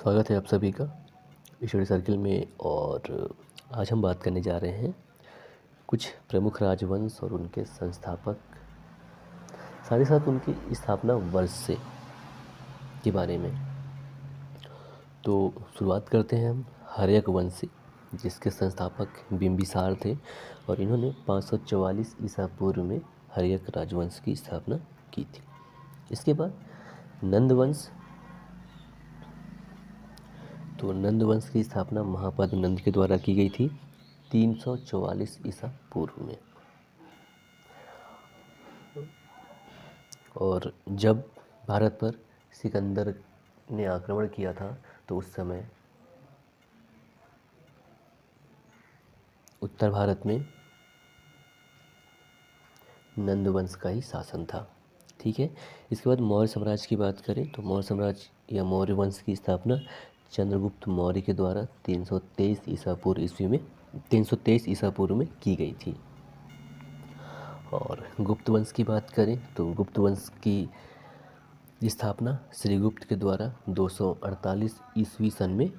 स्वागत है आप सभी का स्टडी सर्किल में। और आज हम बात करने जा रहे हैं कुछ प्रमुख राजवंश और उनके संस्थापक, साथ ही साथ उनकी स्थापना वर्ष से के बारे में। तो शुरुआत करते हैं हम हर्यक वंश से, जिसके संस्थापक बिंबिसार थे और इन्होंने 544 ईसा पूर्व में हर्यक राजवंश की स्थापना की थी। इसके बाद नंद वंश। तो नंद वंश की स्थापना महापद्म नंद के द्वारा की गई थी 344 ईसा पूर्व में। और जब भारत पर सिकंदर ने आक्रमण किया था तो उस समय उत्तर भारत में नंद वंश का ही शासन था। ठीक है। इसके बाद मौर्य साम्राज्य की बात करें तो मौर्य साम्राज्य या मौर्य वंश की स्थापना चंद्रगुप्त मौर्य के द्वारा 323 ईसा पूर्व में की गई थी। और गुप्त वंश की बात करें तो गुप्त वंश की स्थापना श्रीगुप्त के द्वारा 248 ईस्वी सन में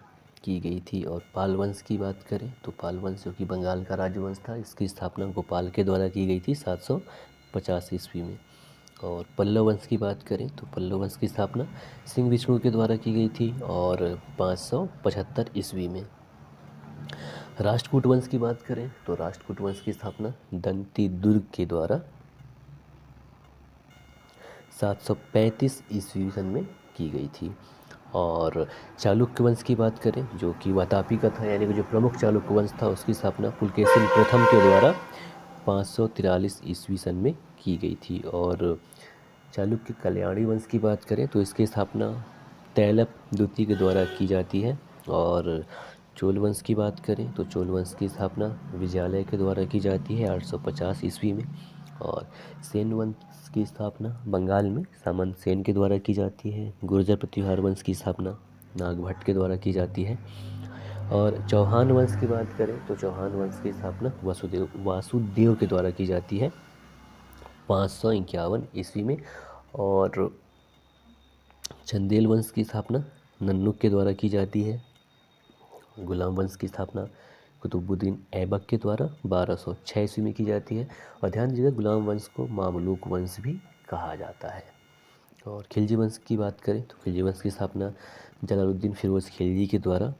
की गई थी। और पाल वंश की बात करें तो पाल वंश, जो कि बंगाल का राजवंश था, इसकी स्थापना गोपाल के द्वारा की गई थी 750 ईस्वी में। और पल्लव वंश की बात करें तो पल्लव वंश की स्थापना सिंह विष्णु के द्वारा की गई थी और 575 ईस्वी में। राष्ट्रकूट वंश की बात करें तो राष्ट्रकूट वंश की स्थापना दंती दुर्ग के द्वारा 735 ईस्वी सन में की गई थी। और चालुक्य वंश की बात करें, जो कि वातापी का था, यानी कि जो प्रमुख चालुक्य वंश था, उसकी स्थापना पुलकेशिन प्रथम के द्वारा 543 ईस्वी सन में की गई थी। और चालुक्य कल्याणी वंश की बात करें तो इसकी स्थापना तैलप द्वितीय के द्वारा की जाती है। और चोल वंश की बात करें तो चोल वंश की स्थापना विजयालय के द्वारा की जाती है 850 ईस्वी में। और सेन वंश की स्थापना बंगाल में सामंत सेन के द्वारा की जाती है। गुर्जर प्रतिहार वंश की स्थापना नागभट्ट के द्वारा की जाती है। और चौहान वंश की बात करें तो चौहान वंश की स्थापना वासुदेव के द्वारा की जाती है 551 ईस्वी में। और चंदेल वंश की स्थापना नन्नुक के द्वारा की जाती है। गुलाम वंश की स्थापना कुतुबुद्दीन ऐबक के द्वारा 1206 ईस्वी में की जाती है। और ध्यान दीजिएगा, गुलाम वंश को मामलूक वंश भी कहा जाता है। और खिलजी वंश की बात करें तो खिलजी वंश की स्थापना जलालुद्दीन फिरोज खिलजी के द्वारा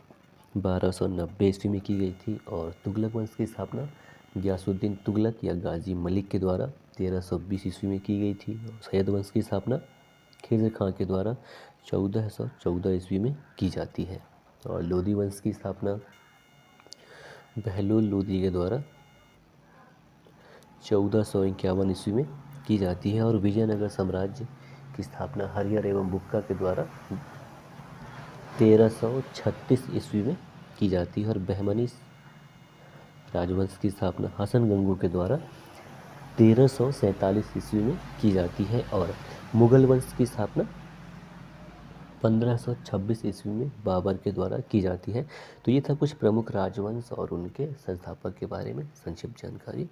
1290 ईस्वी में की गई थी। और तुगलक वंश की स्थापना गयासुद्दीन तुगलक या गाजी मलिक के द्वारा 1320 ईस्वी में की गई थी। और सैयद वंश की स्थापना खिज़र खां के द्वारा 1414 ईस्वी में की जाती है। और लोदी वंश की स्थापना बहलोल लोदी के द्वारा 1451 ईस्वी में की जाती है। और विजयनगर साम्राज्य की स्थापना हरिहर एवं बुक्का के द्वारा 1336 ईस्वी में की जाती है। और बहमनी राजवंश की स्थापना हसन गंगू के द्वारा 1347 ईस्वी में की जाती है। और मुगल वंश की स्थापना 1526 ईस्वी में बाबर के द्वारा की जाती है। तो ये था कुछ प्रमुख राजवंश और उनके संस्थापक के बारे में संक्षिप्त जानकारी।